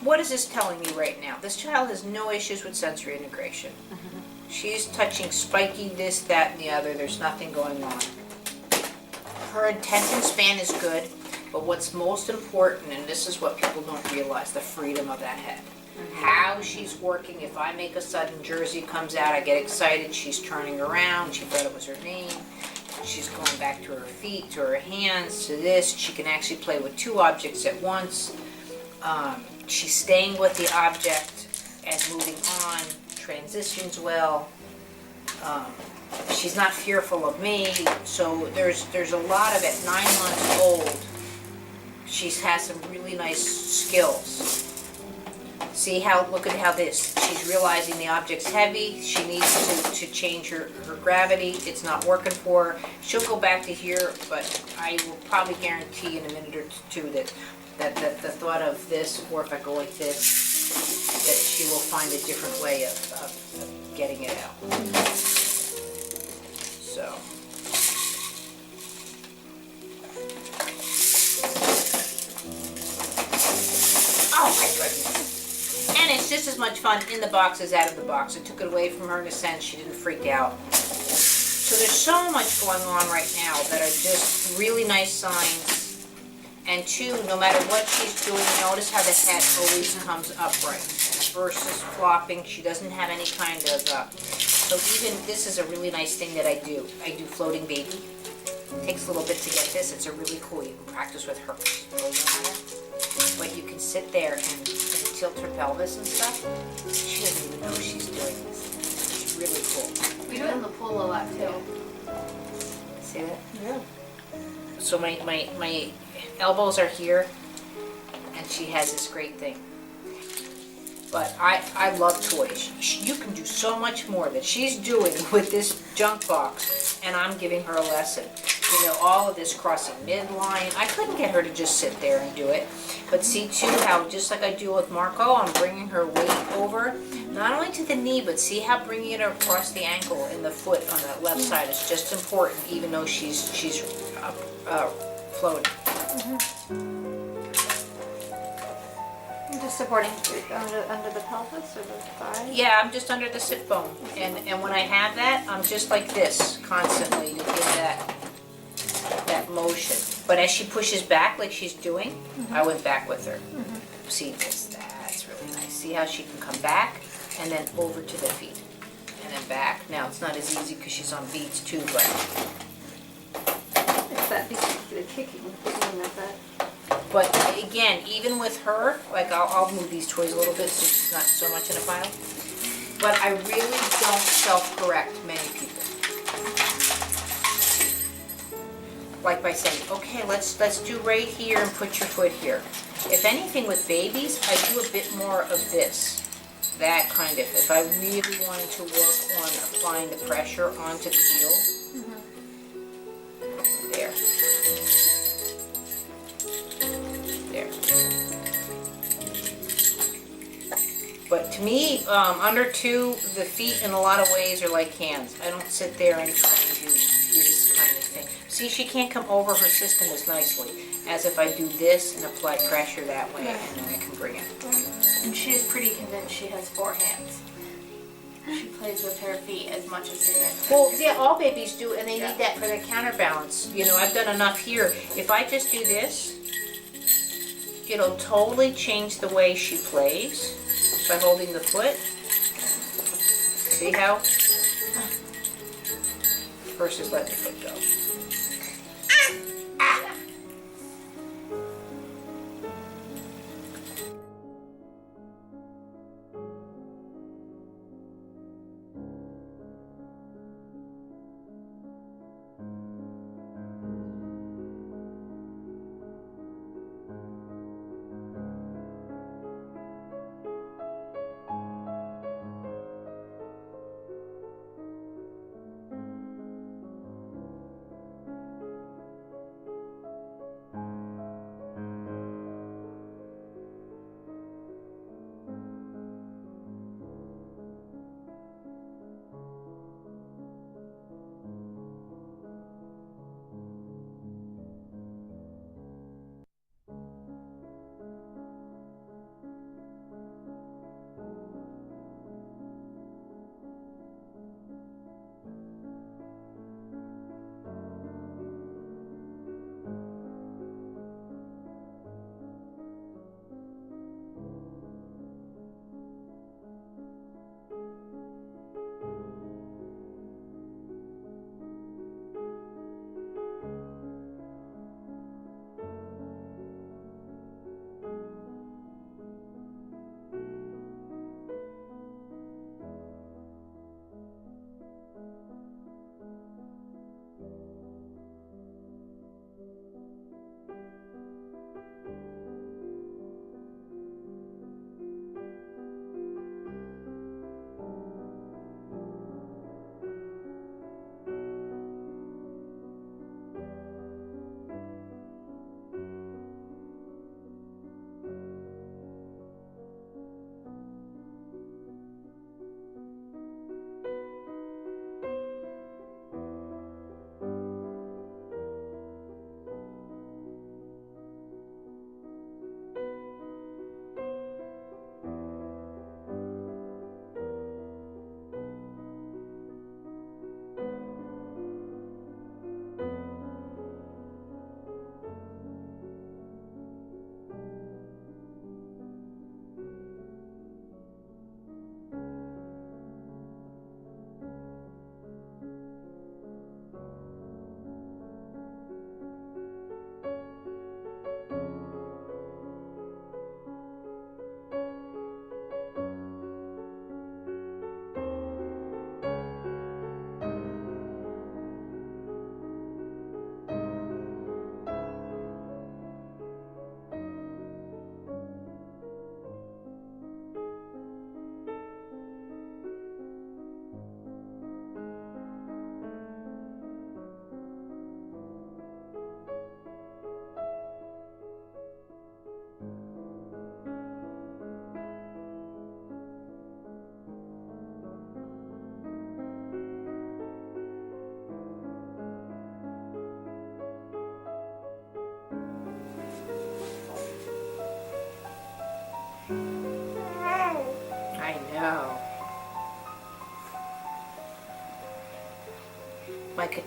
what is this telling me right now? This child has no issues with sensory integration. She's touching spiky this, that, and the other. There's nothing going on. Her attention span is good, but what's most important, and this is what people don't realize, the freedom of that head. How she's working. If I make a sudden jersey comes out, I get excited. She's turning around. She thought it was her name. She's going back to her feet, to her hands, to this. She can actually play with two objects at once. She's staying with the object and moving on. Transitions well. She's not fearful of me. So there's a lot of it. 9 months old. She has some really nice skills. See how, look at how this, she's realizing the object's heavy, she needs to change her gravity, it's not working for her. She'll go back to here, but I will probably guarantee in a minute or two that the thought of this, or if I go like this, that she will find a different way of getting it out. So. Oh my goodness. And it's just as much fun in the box as out of the box. I took it away from her in a sense. She didn't freak out. So there's so much going on right now that are just really nice signs. And two, no matter what she's doing, notice how the head always comes upright versus flopping. She doesn't have any kind of, so even this is a really nice thing that I do. I do floating baby. It takes a little bit to get this. It's a really cool. You can practice with her. But you can sit there and tilt her pelvis and stuff. She doesn't even know she's doing this. It's really cool. We do it in the pool a lot too. See that? Yeah. So my elbows are here, and she has this great thing. But I love toys. You can do so much more that she's doing with this junk box, and I'm giving her a lesson. You know, all of this crossing midline. I couldn't get her to just sit there and do it. But see too how, just like I do with Marco, I'm bringing her weight over, not only to the knee, but see how bringing it across the ankle and the foot on the left side is just important, even though she's floating. Just supporting under the pelvis or the thigh? Yeah, I'm just under the sit bone. And when I have that, I'm just like this constantly to give that motion. But as she pushes back like she's doing, I went back with her. See this, that's really nice. See how she can come back and then over to the feet. And then back. Now it's not as easy because she's on beats too, but. It's that the kicking like that. But again, even with her, like I'll move these toys a little bit so she's not so much in a pile. But I really don't self-correct many people. Like by saying, okay, let's do right here and put your foot here. If anything with babies, I do a bit more of this. That kind of, if I really wanted to work on applying the pressure onto the heel. There. There. But to me, under 2, the feet in a lot of ways are like hands. I don't sit there and try and do this kind of thing. See, she can't come over her system as nicely as if I do this and apply pressure that way, and then I can bring it. And she is pretty convinced she has 4 hands. She plays with her feet as much as her hands. Well, yeah, all babies do, and they need that for their counterbalance. You know, I've done enough here. If I just do this, it'll totally change the way she plays by holding the foot. See how? Versus letting the foot go.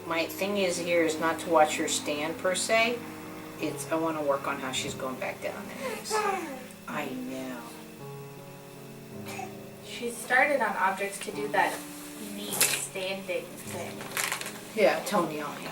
my thing is here is not to watch her stand per se. It's I want to work on how she's going back down on the knees. I know. She started on objects to do that neat standing thing. Yeah, Tony, oh yeah.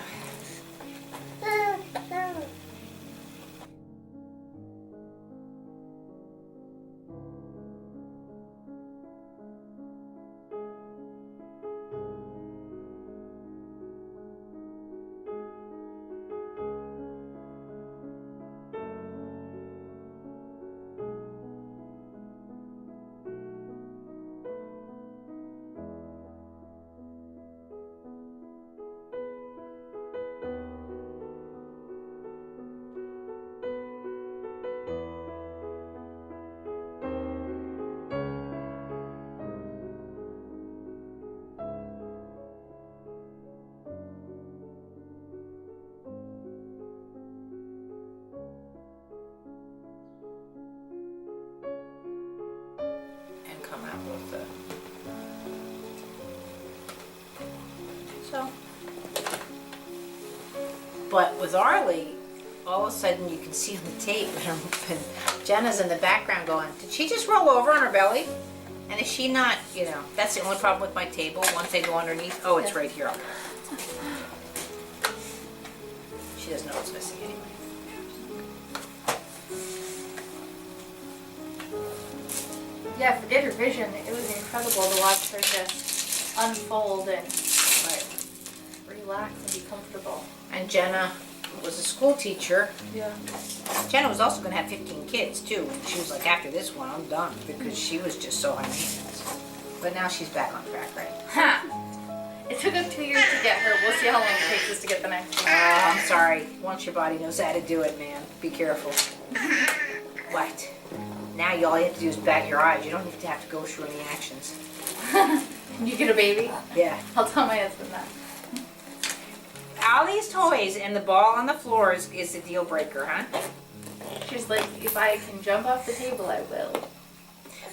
And come out with the. So. But with Arlie, all of a sudden you can see on the tape, and Jenna's in the background going, did she just roll over on her belly? And is she not, that's the only problem with my table. Once they go underneath, oh, it's right here. She doesn't know what's missing anyway. Yeah, forget her vision. It was incredible to watch her just unfold and relax and be comfortable. And Jenna was a school teacher. Yeah. Jenna was also going to have 15 kids too. She was like, after this one, I'm done, because she was just so high maintenance. But now she's back on track, right? Ha! It took us 2 years to get her. We'll see how long it takes us to get the next one. I'm sorry. Once your body knows how to do it, man, be careful. What? Now all you have to do is bat your eyes. You don't even have to go through any actions. You get a baby? Yeah. I'll tell my husband that. All these toys and the ball on the floor is the deal breaker, huh? She's like, if I can jump off the table, I will.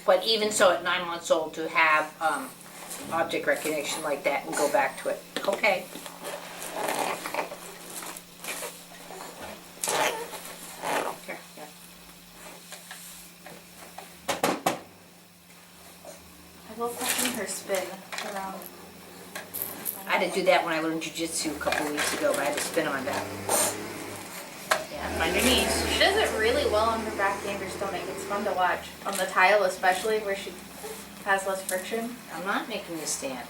But even so, at 9 months old, to have object recognition like that and go back to it. Okay. Here, yeah. I will question her spin around. I had to do that when I learned jiu-jitsu a couple weeks ago, but I had to spin on my back. Yeah, find your knees. She does it really well on her back gainer stomach. It's fun to watch. On the tile especially, where she has less friction. I'm not making you stand.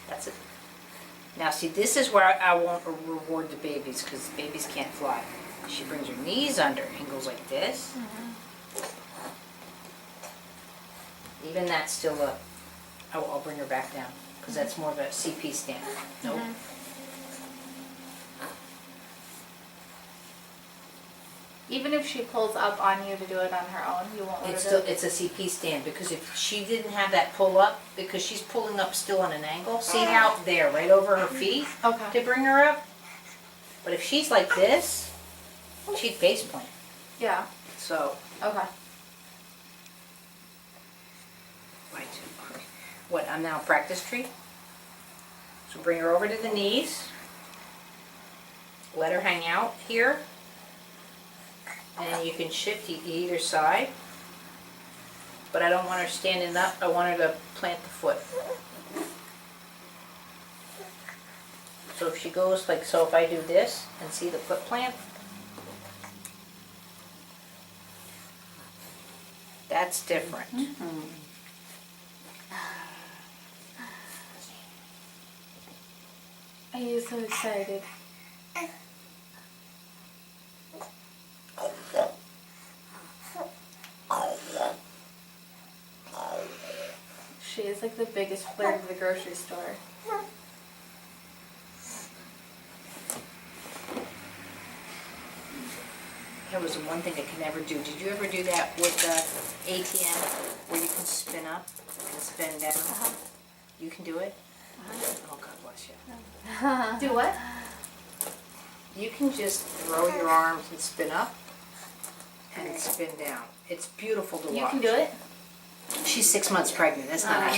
That's it. Now see, this is where I won't reward the babies, because babies can't fly. She brings her knees under and goes like this. Even that's still a, I'll bring her back down, because that's more of a CP stand. Nope. Even if she pulls up on you to do it on her own, you won't let her do it? It's a CP stand, because if she didn't have that pull up, because she's pulling up still on an angle, see how there, right over her feet, Okay. to bring her up? But if she's like this, she'd face plant. Yeah. So, Okay. right. What, I'm now practice tree? So bring her over to the knees. Let her hang out here. And you can shift to either side. But I don't want her standing up, I want her to plant the foot. So if she goes like so, if I do this and see the foot plant, that's different. I am so excited. She is like the biggest flirt of the grocery store. There was one thing I could never do. Did you ever do that with the ATM where you can spin up and spin down? You can do it? Oh, God bless you. Do what? You can just throw your arms and spin up and spin down. It's beautiful to watch. You can do it? She's 6 months pregnant. That's not I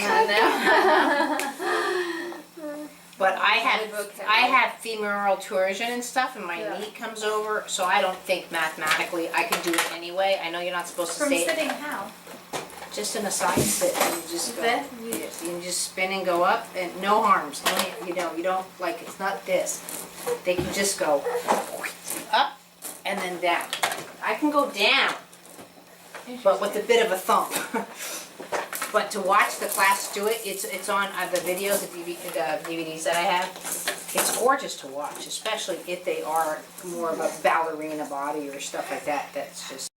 But I Really have femoral torsion and stuff, and my Yeah. knee comes over, so I don't think mathematically I can do it anyway. I know you're not supposed to From say sitting how? just in a side sit, and you just go. This? You just spin and go up, and no harms. No, you don't like it's not this. They can just go up and then down. I can go down, but with a bit of a thump. But to watch the class do it, it's on the videos, the DVDs that I have. It's gorgeous to watch, especially if they are more of a ballerina body or stuff like that. That's just